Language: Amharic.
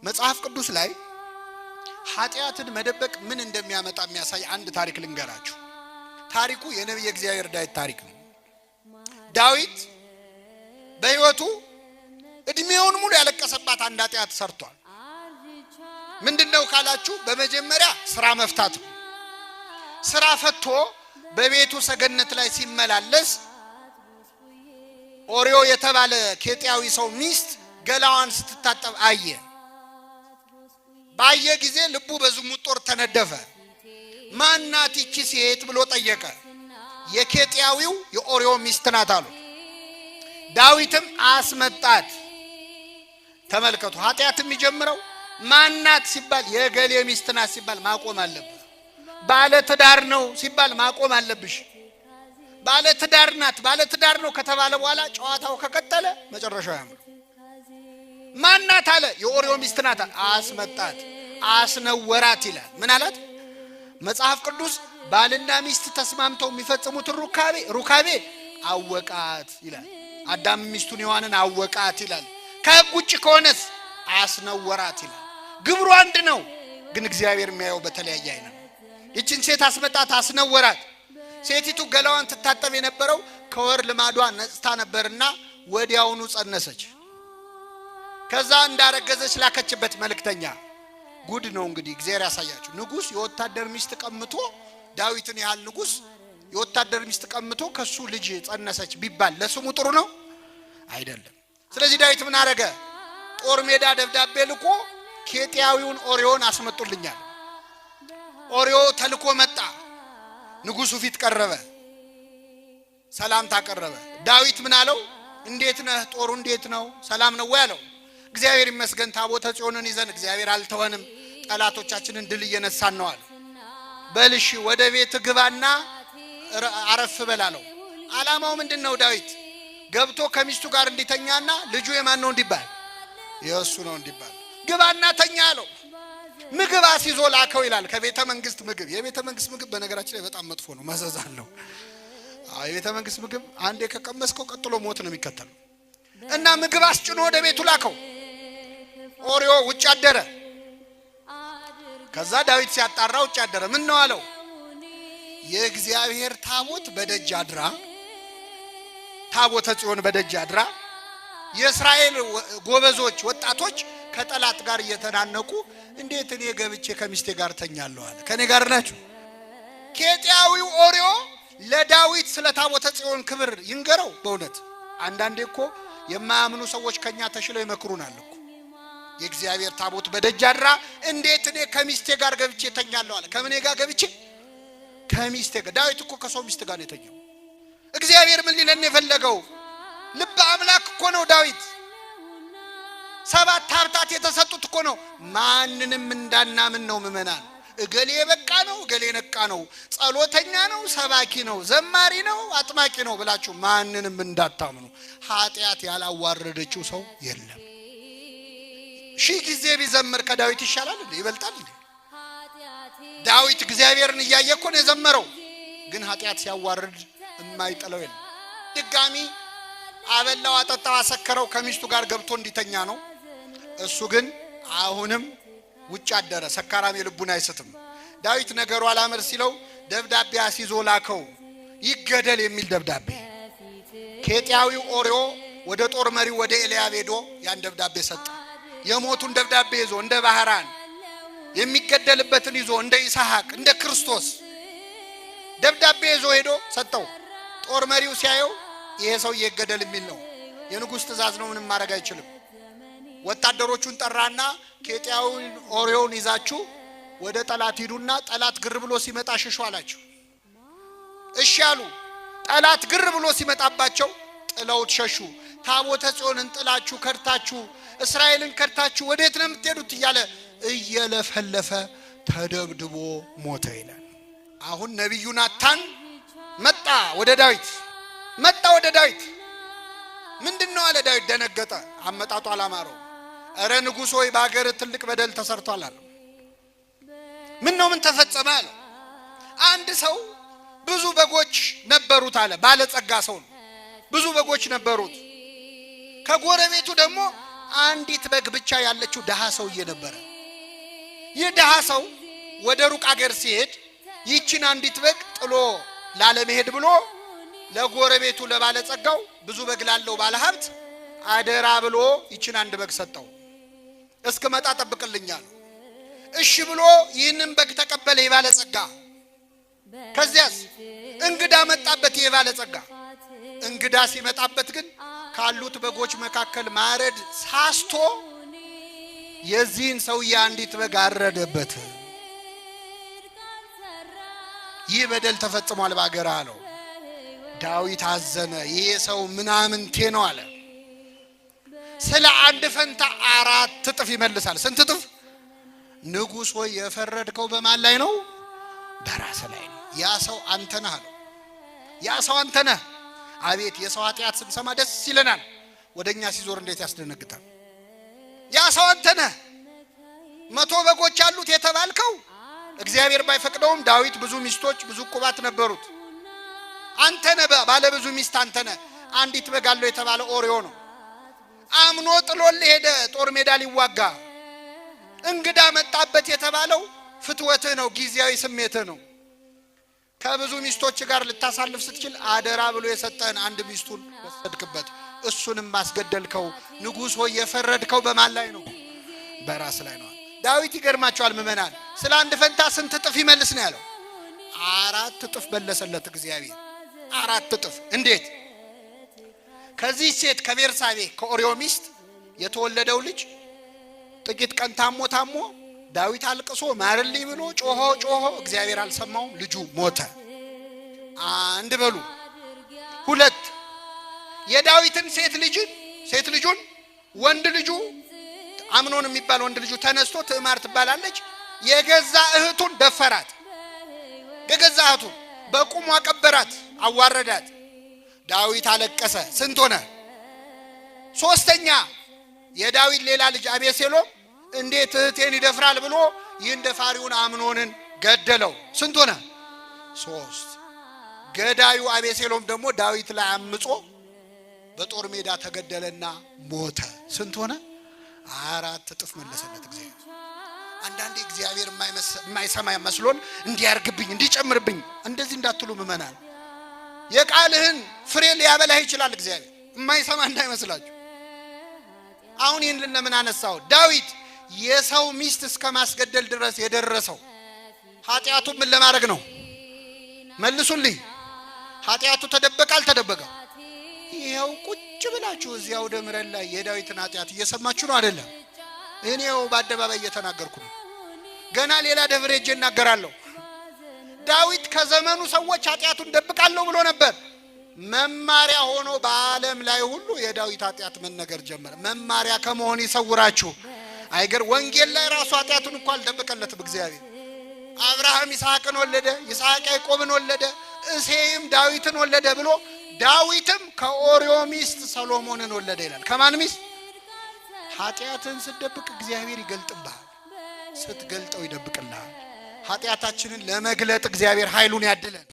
መጽሐፍ ቅዱስ ላይ ኃጢአትን መደበቅ ምን እንደሚያመጣ የሚያሳይ አንድ ታሪክ ልንገራችሁ። ታሪኩ የነብዩ እግዚአብሔር ዳዊት ታሪክ ነው። ዳዊት በሕይወቱ እድሜውን ሙሉ ያለቀሰባት አንድ ኃጢአት ሰርቷል። ምንድነው ካላችሁ በመጀመሪያ ስራ መፍታት ነው። ስራ ፈቶ በቤቱ ሰገነት ላይ ሲመላለስ ኦሪዮ የተባለ ኬጢያዊ ሰው ሚስት ገላዋን ስትታጠብ አየ። ባየ ጊዜ ልቡ በዝሙት ጦር ተነደፈ። ማናት ይቺ ሴት ብሎ ጠየቀ። የኬጢያዊው የኦሪዮ ሚስት ናት አሉ። ዳዊትም አስመጣት። ተመልከቱ፣ ኃጢአት የሚጀምረው ማናት ሲባል የገሌ ሚስት ናት ሲባል ማቆም አለበት። ባለ ትዳር ነው ሲባል ማቆም አለብሽ። ባለ ትዳር ናት፣ ባለ ትዳር ነው ከተባለ በኋላ ጨዋታው ከቀጠለ መጨረሻው ያምር። ማናት አለ፣ የኦሪዮ ሚስት ናት። አስመጣት፣ አስነወራት ይላል። ምን አላት? መጽሐፍ ቅዱስ ባልና ሚስት ተስማምተው የሚፈጽሙት ሩካቤ አወቃት ይላል። አዳም ሚስቱን ሔዋንን አወቃት ይላል። ከሕግ ውጭ ከሆነስ አስነወራት ይላል። ግብሩ አንድ ነው፣ ግን እግዚአብሔር የሚያየው በተለያየ አይነት ነው። ይችን ሴት አስመጣት፣ አስነወራት። ሴቲቱ ገላዋን ትታጠብ የነበረው ከወር ልማዷ ነጽታ ነበርና ወዲያውኑ ጸነሰች። ከዛ እንዳረገዘች ላከችበት መልእክተኛ። ጉድ ነው እንግዲህ፣ እግዚአብሔር ያሳያችሁ። ንጉስ የወታደር ሚስት ቀምቶ፣ ዳዊትን ያህል ንጉስ የወታደር ሚስት ቀምቶ ከሱ ልጅ ጸነሰች ቢባል ለስሙ ጥሩ ነው አይደለም። ስለዚህ ዳዊት ምን አረገ? ጦር ሜዳ ደብዳቤ ልኮ ኬጢያዊውን ኦሪዮን አስመጡልኛል። ኦሪዮ ተልኮ መጣ። ንጉሱ ፊት ቀረበ፣ ሰላምታ ቀረበ። ዳዊት ምን አለው? እንዴት ነህ? ጦሩ እንዴት ነው? ሰላም ነው ወይ አለው። እግዚአብሔር ይመስገን፣ ታቦተ ጽዮንን ይዘን እግዚአብሔር አልተወንም፣ ጠላቶቻችንን ድል እየነሳን ነው አለ። በልሽ ወደ ቤት ግባና አረፍ በል አለው። ዓላማው ምንድነው? ዳዊት ገብቶ ከሚስቱ ጋር እንዲተኛና ልጁ የማን ነው እንዲባል፣ የእሱ ነው እንዲባል ግባና ተኛ አለው። ምግብ አስይዞ ላከው ይላል። ከቤተ መንግስት ምግብ። የቤተ መንግስት ምግብ በነገራችን ላይ በጣም መጥፎ ነው፣ መዘዝ አለው። የቤተ መንግስት ምግብ አንዴ ከቀመስከው ቀጥሎ ሞት ነው የሚከተለው። እና ምግብ አስጭኖ ወደ ቤቱ ላከው። ኦሪዮ ውጭ አደረ። ከዛ ዳዊት ሲያጣራ ውጭ አደረ። ምን ነው አለው? የእግዚአብሔር ታቦት በደጅ አድራ፣ ታቦተ ጽዮን በደጅ አድራ፣ የእስራኤል ጎበዞች ወጣቶች ከጠላት ጋር እየተናነቁ እንዴት እኔ ገብቼ ከሚስቴ ጋር ተኛለሁ አለ። ከኔ ጋር ናችሁ? ኬጢያዊው ኦሪዮ ለዳዊት ስለ ታቦተ ጽዮን ክብር ይንገረው። በእውነት አንዳንዴ እኮ የማያምኑ ሰዎች ከኛ ተሽለው ይመክሩናል እኮ። የእግዚአብሔር ታቦት በደጅ አድራ፣ እንዴት እኔ ከሚስቴ ጋር ገብቼ ተኛለሁ አለ። ከምን ጋር ገብቼ? ከሚስቴ ጋር። ዳዊት እኮ ከሰው ሚስት ጋር ነው የተኛው። እግዚአብሔር ምን ሊለን የፈለገው? ልበ አምላክ እኮ ነው ዳዊት። 7 ሀብታት የተሰጡት እኮ ነው። ማንንም እንዳናምን ነው ምእመናን። እገሌ በቃ ነው፣ እገሌ ነቃ ነው፣ ጸሎተኛ ነው፣ ሰባኪ ነው፣ ዘማሪ ነው፣ አጥማቂ ነው ብላችሁ ማንንም እንዳታምኑ። ኃጢአት ያላዋረደችው ሰው የለም። ሺህ ጊዜ ቢዘምር ከዳዊት ይሻላል እንዴ? ይበልጣል እንዴ? ዳዊት እግዚአብሔርን እያየ እኮ ነው የዘመረው። ግን ኃጢአት ሲያዋርድ የማይጥለው የለም። ድጋሚ አበላው፣ አጠጣው፣ አሰከረው፣ ከሚስቱ ጋር ገብቶ እንዲተኛ ነው። እሱ ግን አሁንም ውጭ አደረ። ሰካራም የልቡን አይስትም። ዳዊት ነገሩ አላመር ሲለው ደብዳቤ አስይዞ ላከው፣ ይገደል የሚል ደብዳቤ። ኬጢያዊው ኦሪዮ ወደ ጦር መሪው ወደ ኤልያብ ሄዶ ያን ደብዳቤ ሰጠ። የሞቱን ደብዳቤ ይዞ እንደ ባህራን፣ የሚገደልበትን ይዞ እንደ ይስሐቅ፣ እንደ ክርስቶስ ደብዳቤ ይዞ ሄዶ ሰጠው። ጦር መሪው ሲያየው ይሄ ሰው ይገደል የሚል ነው፣ የንጉሥ ትእዛዝ ነው፣ ምንም ማድረግ አይችልም። ወታደሮቹን ጠራና ኬጢያዊውን ኦሪዮን ይዛችሁ ወደ ጠላት ሂዱና ጠላት ግር ብሎ ሲመጣ ሽሹ አላቸው። እሺ አሉ። ጠላት ግር ብሎ ሲመጣባቸው ጥለውት ሸሹ። ታቦተ ጽዮንን ጥላችሁ ከርታችሁ እስራኤልን ከርታችሁ ወዴት ነው የምትሄዱት እያለ እየለፈለፈ ተደብድቦ ሞተ ይላል። አሁን ነብዩ ናታን መጣ ወደ ዳዊት። ምንድነው አለ ዳዊት። ደነገጠ። አመጣጡ አላማረው። እረ ንጉሥ ሆይ በአገር ትልቅ በደል ተሰርቷል አለ። ምን ተፈጸመ አለ። አንድ ሰው ብዙ በጎች ነበሩት አለ። ባለጸጋ ሰው ነው። ብዙ በጎች ነበሩት። ከጎረቤቱ ደግሞ አንዲት በግ ብቻ ያለችው ደሃ ሰውዬ ነበረ። ይህ ደሃ ሰው ወደ ሩቅ አገር ሲሄድ ይችን አንዲት በግ ጥሎ ላለመሄድ ብሎ ለጎረቤቱ ለባለጸጋው ብዙ በግ ላለው ባለሀብት አደራ ብሎ ይችን አንድ በግ ሰጠው። እስከመጣ ጠብቅልኛል። እሺ ብሎ ይህንን በግ ተቀበለ የባለጸጋ። ከዚያስ እንግዳ መጣበት የባለጸጋ። እንግዳ ሲመጣበት ግን ካሉት በጎች መካከል ማረድ ሳስቶ የዚህን ሰውዬ አንዲት በግ አረደበት። ይህ በደል ተፈጽሟል በአገር አለው። ዳዊት አዘነ። ይሄ ሰው ምናምንቴ ነው አለ። ስለ አንድ ፈንታ 4 እጥፍ ይመልሳል። ስንት እጥፍ? ንጉሥ ሆይ የፈረድከው በማን ላይ ነው? በራስ ላይ ነው። ያ ሰው አንተ ነህ አለው። ያ ሰው አንተ ነህ። አቤት የሰው ኃጢአት ስንሰማ ደስ ይለናል። ወደኛ ሲዞር እንዴት ያስደነግጣል። ያ ሰው አንተ ነህ። 100 በጎች አሉት የተባልከው እግዚአብሔር ባይፈቅደውም ዳዊት ብዙ ሚስቶች ብዙ ቁባት ነበሩት። አንተ ነህ ባለ ብዙ ሚስት አንተ ነህ። አንዲት በግ አለው የተባለ ኦሪዮ ነው። አምኖ ጥሎልህ ሄደ ጦር ሜዳ ሊዋጋ። እንግዳ መጣበት የተባለው ፍትወትህ ነው፣ ጊዜያዊ ስሜትህ ነው። ከብዙ ሚስቶች ጋር ልታሳልፍ ስትችል አደራ ብሎ የሰጠህን አንድ ሚስቱን ወሰድክበት፣ እሱንም ማስገደልከው። ንጉሥ ሆይ የፈረድከው በማን ላይ ነው? በራስ ላይ ነው። ዳዊት ይገርማቸዋል ምእመናን፣ ስለ አንድ ፈንታ ስንት እጥፍ ይመልስ ነው ያለው? 4 እጥፍ መለሰለት እግዚአብሔር። 4 እጥፍ። እንዴት? ከዚህ ሴት ከቤርሳቤ ከኦሪዮ ሚስት የተወለደው ልጅ ጥቂት ቀን ታሞ ዳዊት አልቅሶ ማርልኝ ብሎ ጮሆ እግዚአብሔር አልሰማውም። ልጁ ሞተ። 1 በሉ። 2 የዳዊትን ሴት ልጁን ወንድ ልጁ አምኖን የሚባል ወንድ ልጁ ተነስቶ ትዕማር ትባላለች የገዛ እህቱን ደፈራት። የገዛ እህቱን በቁሙ አቀበራት፣ አዋረዳት። ዳዊት አለቀሰ። ስንት ሆነ? 3ኛ የዳዊት ሌላ ልጅ አቤሴሎም እንዴት እህቴን ይደፍራል ብሎ ይህን ደፋሪውን አምኖንን ገደለው። ስንት ሆነ? 3 ገዳዩ አቤሴሎም ደግሞ ዳዊት ላይ አምጾ በጦር ሜዳ ተገደለና ሞተ። ስንት ሆነ? 4 እጥፍ መለሰለት እግዚአብሔር። አንዳንዴ እግዚአብሔር የማይሰማ መስሎን እንዲያርግብኝ እንዲጨምርብኝ እንደዚህ እንዳትሉ ምእመናን። የቃልህን ፍሬ ሊያበላህ ይችላል እግዚአብሔር፣ የማይሰማ እንዳይመስላችሁ። አሁን ይህን ለምን አነሳው? ዳዊት የሰው ሚስት እስከ ማስገደል ድረስ የደረሰው ኃጢአቱ ምን ለማድረግ ነው? መልሱልኝ። ኃጢአቱ ተደበቀ አልተደበቀ? ይሄው ቁጭ ብላችሁ እዚያው ደምረን ላይ የዳዊትን ኃጢአት እየሰማችሁ ነው አይደለም? እኔው በአደባባይ እየተናገርኩ ነው። ገና ሌላ ደብረ ሄጄ እናገራለሁ። ዳዊት ከዘመኑ ሰዎች ኃጢአቱን ደብቃለሁ ብሎ ነበር። መማሪያ ሆኖ በዓለም ላይ ሁሉ የዳዊት ኃጢአት መነገር ጀመረ። መማሪያ ከመሆን ይሰውራችሁ። አይገር ወንጌል ላይ ራሱ ኃጢአቱን እንኳን አልደበቀለትም እግዚአብሔር። አብርሃም ይስሐቅን ወለደ፣ ይስሐቅ ያዕቆብን ወለደ፣ እሴይም ዳዊትን ወለደ ብሎ ዳዊትም ከኦሪዮ ሚስት ሰሎሞንን ወለደ ይላል። ከማን ሚስት? ኃጢአትን ስትደብቅ እግዚአብሔር ይገልጥብሃል፣ ስትገልጠው ይደብቅልሃል። ኃጢአታችንን ለመግለጥ እግዚአብሔር ኃይሉን ያድለን።